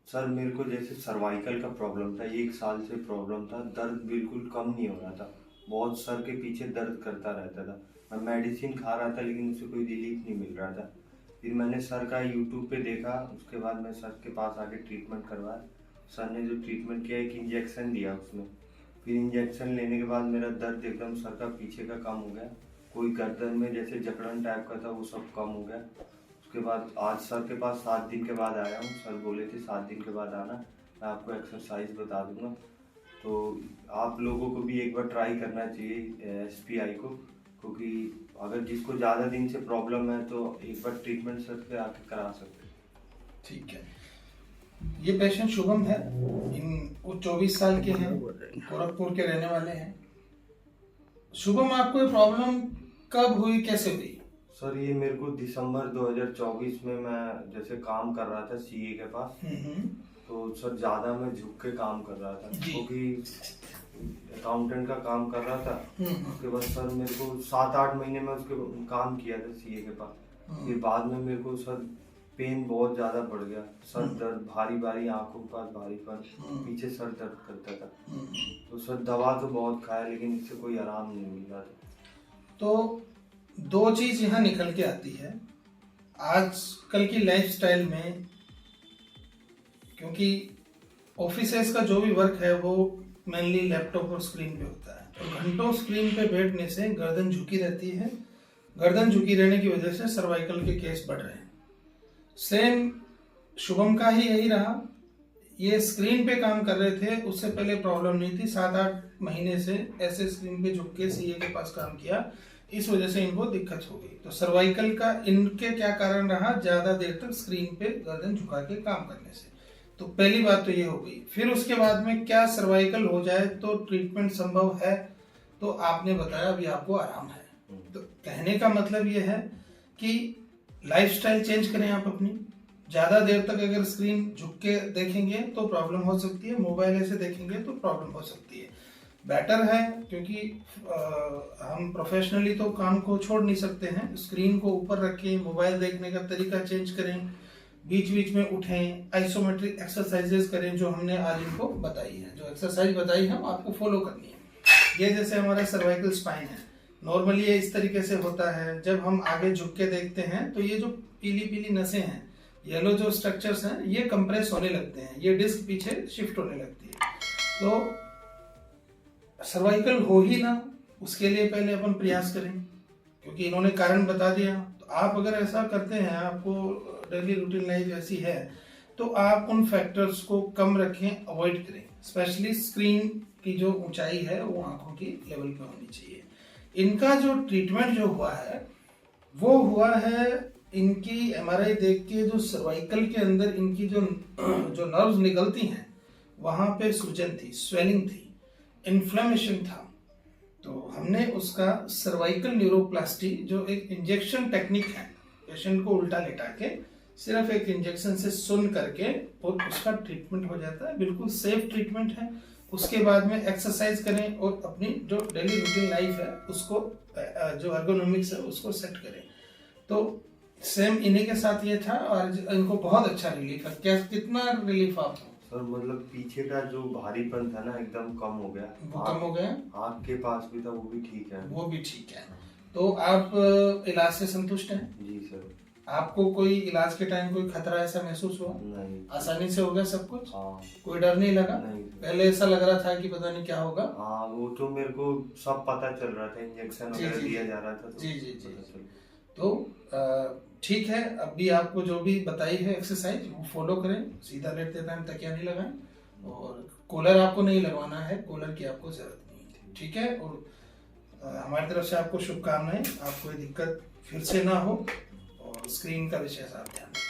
Sir मेरे को जैसे सर्वाइकल का प्रॉब्लम था, 1 साल से प्रॉब्लम था, दर्द बिल्कुल कम नहीं हो रहा था, बहुत सर के पीछे दर्द करता रहता था। मैं मेडिसिन खा रहा था लेकिन उससे कोई रिलीफ नहीं मिल रहा था। फिर मैंने सर का यूट्यूब पे देखा, उसके बाद मैं सर के पास आके ट्रीटमेंट करवाया। सर ने जो ट्रीटमेंट किया, एक इंजेक्शन दिया उसमें। फिर इंजेक्शन लेने के बाद मेरा दर्द एकदम सर का पीछे का कम हो गया। कोई गर्दन में जैसे जकड़न टाइप का था वो सब कम हो गया। उसके बाद आज सर के पास 7 दिन के बाद आया हूँ। सर बोले थे 7 दिन के बाद आना, मैं आपको एक्सरसाइज बता दूंगा। तो आप लोगों को भी एक बार ट्राई करना चाहिए SPI को, क्योंकि अगर जिसको ज़्यादा दिन से प्रॉब्लम है तो एक बार ट्रीटमेंट सर पे आके करा सकते हैं। ठीक है। ये पेशेंट शुभम है, वो 24 साल के हैं, गोरखपुर के रहने वाले हैं। शुभम, आपको ये प्रॉब्लम कब हुई, कैसे हुई? सर ये मेरे को दिसंबर 2024 में, मैं जैसे काम कर रहा था CA के पास, तो सर ज़्यादा मैं झुक के काम कर रहा था क्योंकि अकाउंटेंट का काम कर रहा था। उसके बाद सर मेरे को 7-8 महीने में उसके काम किया था CA के पास। फिर बाद में मेरे को सर पेन बहुत ज़्यादा बढ़ गया, सर दर्द, भारी भारी आंखों के पास भारीपन, पीछे सर दर्द करता था। तो सर दवा तो बहुत खाया लेकिन इससे कोई आराम नहीं मिल रहा था। तो दो चीज यहाँ निकल के आती है आजकल की लाइफस्टाइल में, क्योंकि ऑफिसेस का जो भी वर्क है वो मेनली लैपटॉप और स्क्रीन पे होता है, तो घंटों स्क्रीन पे बैठने से गर्दन झुकी रहती है। गर्दन झुकी रहने की वजह से सर्वाइकल के केस बढ़ रहे हैं। सेम शुभम का ही यही रहा। ये स्क्रीन पे काम कर रहे थे, उससे पहले प्रॉब्लम नहीं थी। 7-8 महीने से ऐसे स्क्रीन पे झुक के CA के पास काम किया, इस वजह से इनको दिक्कत हो गई। तो सर्वाइकल का इनके क्या कारण रहा? ज्यादा देर तक स्क्रीन पे गर्दन झुका के काम करने से। तो पहली बात तो ये हो गई। फिर उसके बाद में क्या सर्वाइकल हो जाए तो ट्रीटमेंट संभव है? तो आपने बताया अभी आपको आराम है। तो कहने का मतलब ये है कि लाइफस्टाइल चेंज करें आप अपनी। ज्यादा देर तक अगर स्क्रीन झुक के देखेंगे तो प्रॉब्लम हो सकती है, मोबाइल ऐसे देखेंगे तो प्रॉब्लम हो सकती है। बेटर है, क्योंकि हम प्रोफेशनली तो काम को छोड़ नहीं सकते हैं। स्क्रीन को ऊपर रखें, मोबाइल देखने का तरीका चेंज करें, बीच बीच में उठें, आइसोमेट्रिक एक्सरसाइजेस करें जो हमने आज इनको बताई है। जो एक्सरसाइज बताई है वो आपको फॉलो करनी है। ये जैसे हमारा सर्वाइकल स्पाइन है, नॉर्मली ये इस तरीके से होता है। जब हम आगे झुक के देखते हैं तो ये जो पीली पीली नसें हैं, येलो जो स्ट्रक्चर्स हैं, ये कंप्रेस होने लगते हैं, ये डिस्क पीछे शिफ्ट होने लगती है। तो सर्वाइकल हो ही ना, उसके लिए पहले अपन प्रयास करें, क्योंकि इन्होंने कारण बता दिया। तो आप अगर ऐसा करते हैं, आपको डेली रूटीन लाइफ ऐसी है, तो आप उन फैक्टर्स को कम रखें, अवॉइड करें। स्पेशली स्क्रीन की जो ऊंचाई है वो आंखों की लेवल पे होनी चाहिए। इनका जो ट्रीटमेंट जो हुआ है वो हुआ है, इनकी MRI देख के जो सर्वाइकल के अंदर इनकी जो नर्व्स निकलती हैं वहां पे सूजन थी, स्वेलिंग थी, इन्फ्लेमेशन था। तो हमने उसका सर्वाइकल न्यूरोप्लास्टी, जो एक इंजेक्शन टेक्निक है, पेशेंट को उल्टा लेटा के सिर्फ एक इंजेक्शन से सुन करके और उसका ट्रीटमेंट हो जाता है। बिल्कुल सेफ ट्रीटमेंट है। उसके बाद में एक्सरसाइज करें और अपनी जो डेली रूटीन लाइफ है उसको, जो एर्गोनॉमिक्स है उसको सेट करें। तो सेम इन्हीं के साथ ये था और इनको बहुत अच्छा रिलीफ है। क्या, कितना रिलीफ आपको? सर मतलब पीछे का जो भारीपन था ना एकदम कम हो गया। वो कम हो गया। आँख के पास भी था, वो भी ठीक है। वो भी ठीक है। तो आप इलाज से संतुष्ट हैं? जी सर। आपको कोई इलाज के टाइम कोई खतरा ऐसा महसूस हुआ? नहीं। आसानी से हो गया सब कुछ? हाँ। कोई डर नहीं लगा? नहीं। पहले ऐसा लग रहा था कि पता नहीं क्या होगा? हाँ, वो तो मेरे को सब पता चल रहा था, इंजेक्शन वगैरह दिया जा रहा था। जी। तो ठीक है, अभी आपको जो भी बताई है एक्सरसाइज वो फॉलो करें। सीधा लेटते टाइम तकिया नहीं लगाएं, और कूलर आपको नहीं लगवाना है, कूलर की आपको जरूरत नहीं। ठीक है। और हमारी तरफ से आपको शुभकामनाएं, आपको ये दिक्कत फिर से ना हो, और स्क्रीन का विशेष आप ध्यान रखें।